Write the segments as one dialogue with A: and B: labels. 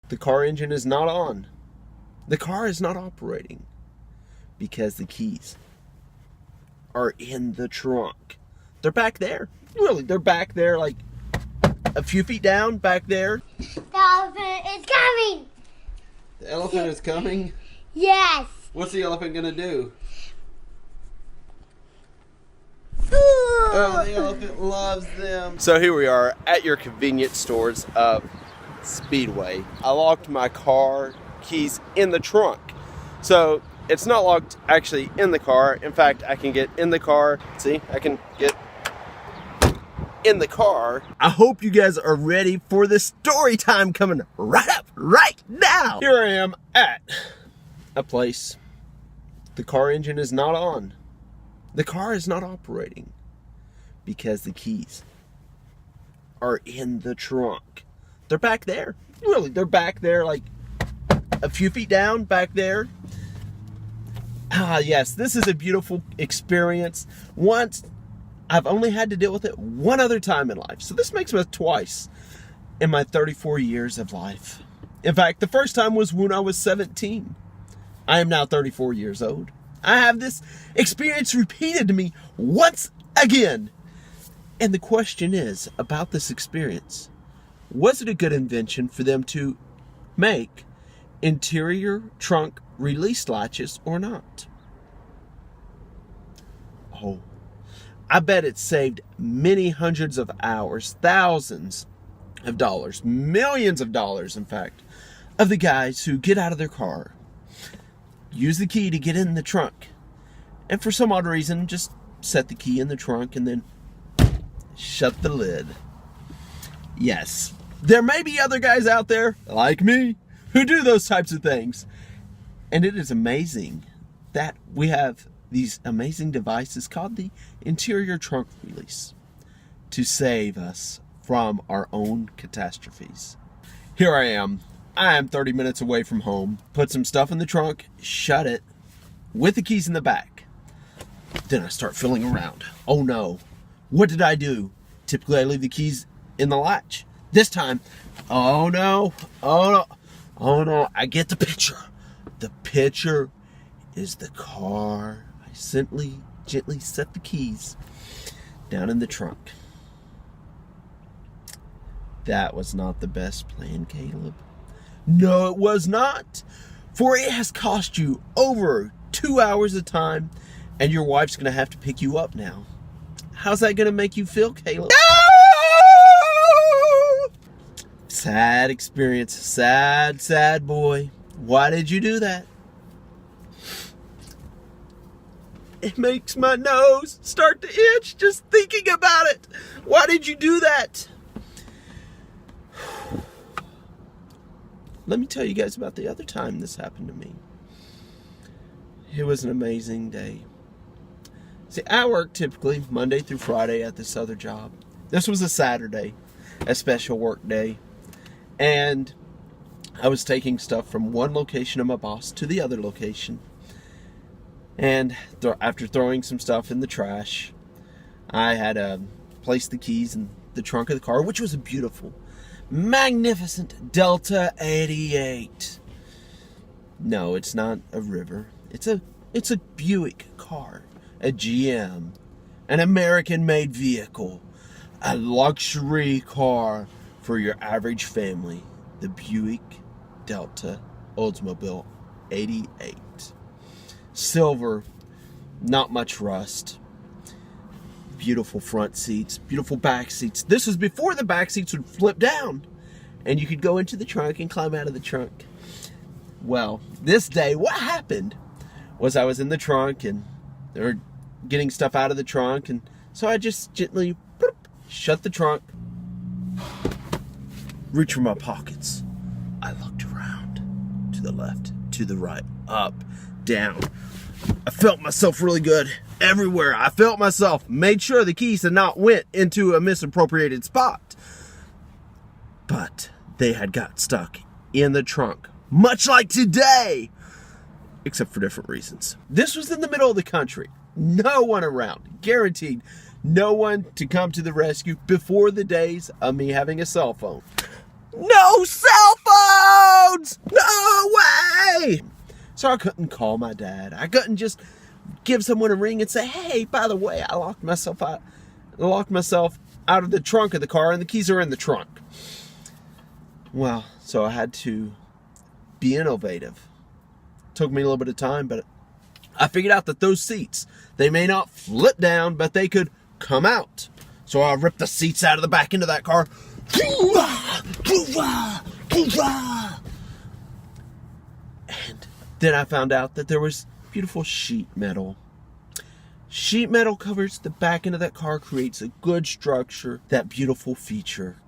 A: The car engine is not on. The car is not operating because the keys are in the trunk. They're back there. Really, they're back there, like a few feet down back there.
B: The elephant is coming.
A: The elephant is coming?
B: Yes.
A: What's the elephant gonna do?
B: Ooh.
A: Oh, the elephant loves them. So here we are at your convenience stores of Speedway. I locked my car keys in the trunk. So it's not locked actually in the car. In fact, I can get in the car. See, I can get in the car. I hope you guys are ready for this story time coming right up, right now. Here I am at a place. The car engine is not on. The car is not operating because the keys are in the trunk. They're back there. Really, they're back there, like a few feet down back there. Yes, this is a beautiful experience. Once, I've only had to deal with it one other time in life. So this makes me twice in my 34 years of life. In fact, the first time was when I was 17. I am now 34 years old. I have this experience repeated to me once again. And the question is about this experience. Was it a good invention for them to make interior trunk release latches or not? Oh, I bet it saved many hundreds of hours, thousands of dollars, millions of dollars, in fact, of the guys who get out of their car, use the key to get in the trunk, and for some odd reason, just set the key in the trunk and then shut the lid. Yes, there may be other guys out there, like me, who do those types of things. And it is amazing that we have these amazing devices called the interior trunk release to save us from our own catastrophes. Here I am 30 minutes away from home, put some stuff in the trunk, shut it, with the keys in the back. Then I start feeling around. Oh no, what did I do? Typically I leave the keys in the latch. This time, oh no, I get the picture. The picture is the car. I gently set the keys down in the trunk. That was not the best plan, Caleb. No, it was not. For it has cost you over 2 hours of time, and your wife's going to have to pick you up now. How's that going to make you feel, Caleb? Sad experience. Sad boy. Why did you do that? It makes my nose start to itch just thinking about it. Why did you do that? Let me tell you guys about the other time this happened to me. It was an amazing day. See, I work typically Monday through Friday at this other job. This was a Saturday, a special work day. And I was taking stuff from one location of my boss to the other location. And after throwing some stuff in the trash, I had placed the keys in the trunk of the car, which was a beautiful, magnificent Delta 88. No, it's not a River. It's a Buick car, a GM, an American-made vehicle, a luxury car for your average family. The Buick Delta Oldsmobile 88. Silver, not much rust. Beautiful front seats, beautiful back seats. This was before the back seats would flip down and you could go into the trunk and climb out of the trunk. Well, this day, what happened was I was in the trunk and they were getting stuff out of the trunk, and so I just gently shut the trunk, reached for my pockets. I looked around, to the left, to the right, up, down. I felt myself really good everywhere. I felt myself, made sure the keys had not went into a misappropriated spot. But they had got stuck in the trunk, much like today, except for different reasons. This was in the middle of the country. No one around. Guaranteed no one to come to the rescue before the days of me having a cell phone. No cell phone! So I couldn't call my dad. I couldn't just give someone a ring and say, hey, by the way, I locked myself out of the trunk of the car, and the keys are in the trunk. Well, so I had to be innovative. Took me a little bit of time, but I figured out that those seats, they may not flip down, but they could come out. So I ripped the seats out of the back end of that car. And then I found out that there was beautiful sheet metal. Sheet metal covers the back end of that car, creates a good structure. That beautiful feature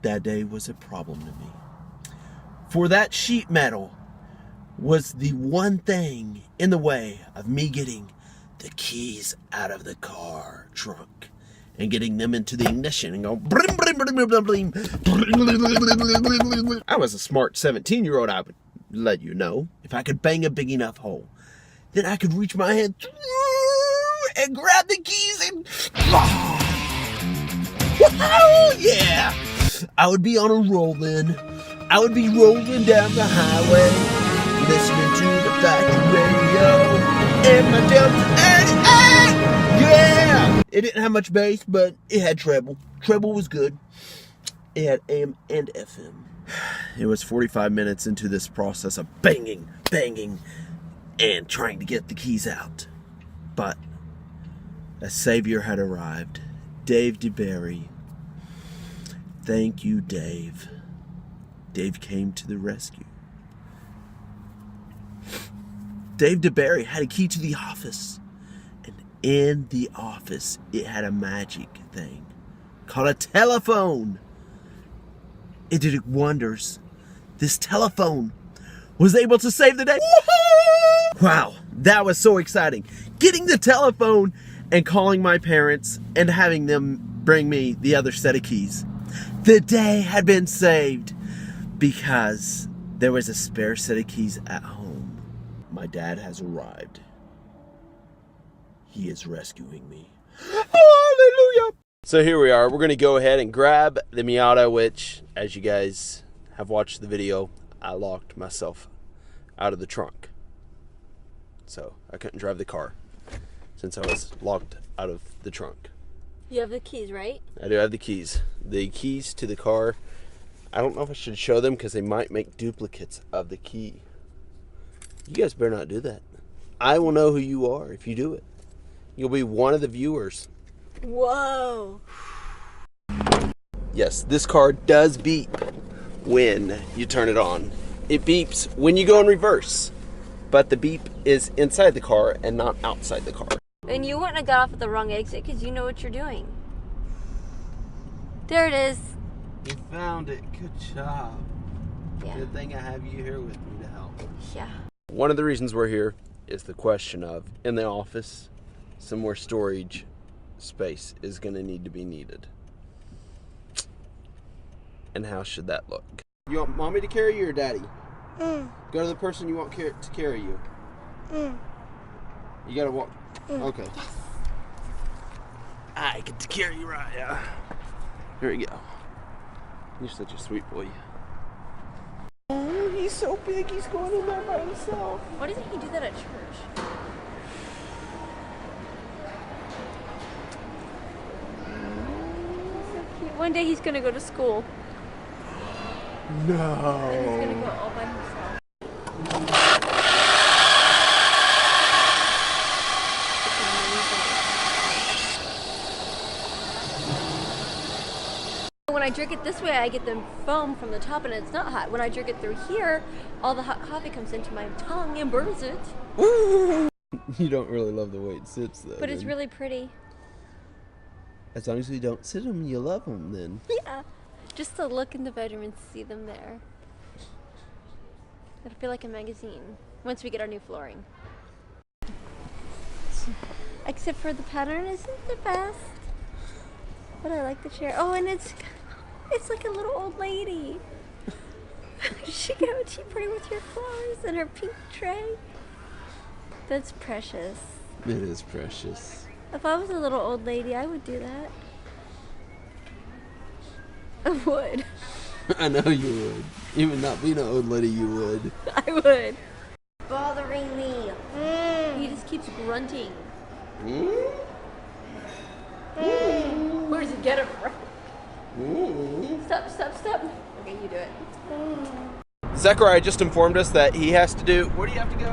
A: that day was a problem to me. For that sheet metal was the one thing in the way of me getting the keys out of the car trunk and getting them into the ignition and go blim, blim, blim, blim, blim, blim. I was a smart 17-year-old, I would let you know. If I could bang a big enough hole, then I could reach my hand through and grab the keys and oh yeah, I would be on a roll then. I would be rolling down the highway, listening to the factory radio in my Delta 88. Yeah, it didn't have much bass, but it had treble. Treble was good. It had AM and FM. It was 45 minutes into this process of banging, and trying to get the keys out. But a savior had arrived. Dave DeBerry. Thank you, Dave. Dave came to the rescue. Dave DeBerry had a key to the office. And in the office, it had a magic thing called a telephone. It did wonders. This telephone was able to save the day. Woo-hoo! Wow, that was so exciting. Getting the telephone and calling my parents and having them bring me the other set of keys. The day had been saved because there was a spare set of keys at home. My dad has arrived. He is rescuing me. Hallelujah! So here we are. We're going to go ahead and grab the Miata, which, as you guys have watched the video, I locked myself out of the trunk. So I couldn't drive the car since I was locked out of the trunk.
C: You have the keys, right?
A: I do have the keys. The keys to the car. I don't know if I should show them because they might make duplicates of the key. You guys better not do that. I will know who you are if you do it. You'll be one of the viewers.
C: Whoa.
A: Yes, this car does beep when you turn it on. It beeps when you go in reverse, but the beep is inside the car and not outside the car.
C: And you wouldn't have got off at the wrong exit because you know what you're doing. There it is.
A: You found it. Good job.
C: Yeah.
A: Good thing I have you here with me to help.
C: Yeah.
A: One of the reasons we're here is the question of, in the office, some more storage space is going to need to be needed. And how should that look? You want mommy to carry you or daddy? Go to the person you want to carry you. You gotta walk. Okay. I get to carry you right. Yeah. Here we go. You're such a sweet boy. Oh, he's so big. He's going in there by himself.
C: Why doesn't he do that at church? So cute. One day he's gonna go to school.
A: No.
C: And he's gonna go all by himself. When I drink it this way, I get the foam from the top and it's not hot. When I drink it through here, all the hot coffee comes into my tongue and burns it.
A: You don't really love the way it sits, though.
C: But it's really pretty.
A: As long as we don't sit them, you love them, then.
C: Yeah. Just to look in the bedroom and see them there. It'll feel like a magazine once we get our new flooring. Except for the pattern isn't the best. But I like the chair. Oh, and it's like a little old lady. She pretty with her flowers and her pink tray. That's precious.
A: It is precious.
C: If I was a little old lady, I would do that. I would.
A: I know you would. Even not being an old lady, you would.
C: I would. bothering me. He just keeps grunting. Where does he get it from? Stop. Okay, you do it.
A: Zechariah just informed us that he has to do. Where do you have to go?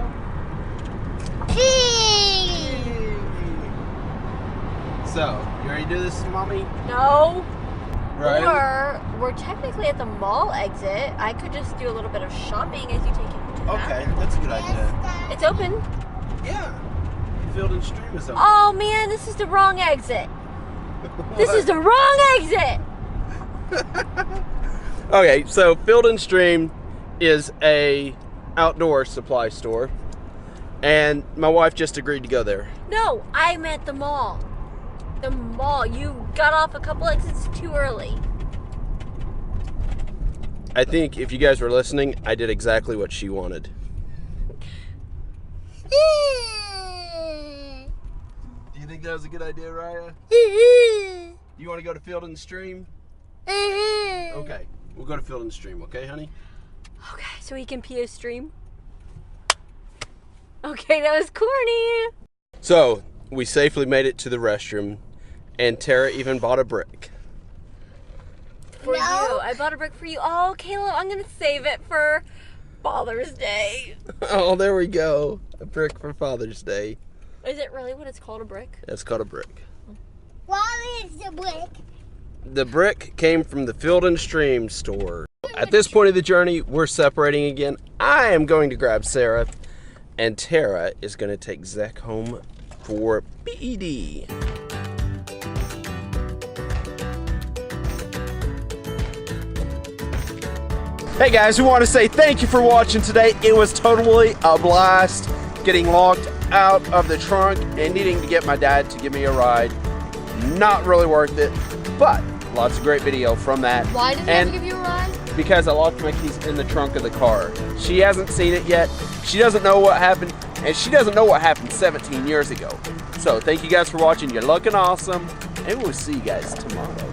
B: Pee.
A: So, you ready to do this, Mommy?
C: No.
A: Right.
C: Or we're technically at the mall exit. I could just do a little bit of shopping as you take it to the
A: Okay,
C: bathroom.
A: that's a good idea.
C: It's open.
A: Yeah. Field and Stream is open.
C: Oh man, this is the wrong exit. This is the wrong exit.
A: Okay, so Field and Stream is a outdoor supply store, and my wife just agreed to go there.
C: No, I'm at the mall. The mall. You got off a couple exits too early.
A: I think if you guys were listening, I did exactly what she wanted. Do you think that was a good idea, Raya? You want to go to Field and Stream? Okay, we'll go to Field and Stream, okay, honey?
C: Okay, so he can pee a stream. Okay, that was corny.
A: So, we safely made it to the restroom, and Tara even bought a brick.
C: For you. I bought a brick for you. Oh, Caleb, I'm going to save it for Father's Day.
A: Oh, there we go. A brick for Father's Day.
C: Is it really what it's called, a brick?
A: That's called a brick.
B: What is the brick?
A: The brick came from the Field and Stream store. At this point of the journey, we're separating again. I am going to grab Sarah, and Tara is going to take Zach home for BED. Hey guys, we want to say thank you for watching today. It was totally a blast getting locked out of the trunk and needing to get my dad to give me a ride. Not really worth it, but lots of great video from that.
C: Why does he have to give you a ride?
A: Because I locked my keys in the trunk of the car. She hasn't seen it yet. She doesn't know what happened, and she doesn't know what happened 17 years ago. So thank you guys for watching. You're looking awesome, and we'll see you guys tomorrow.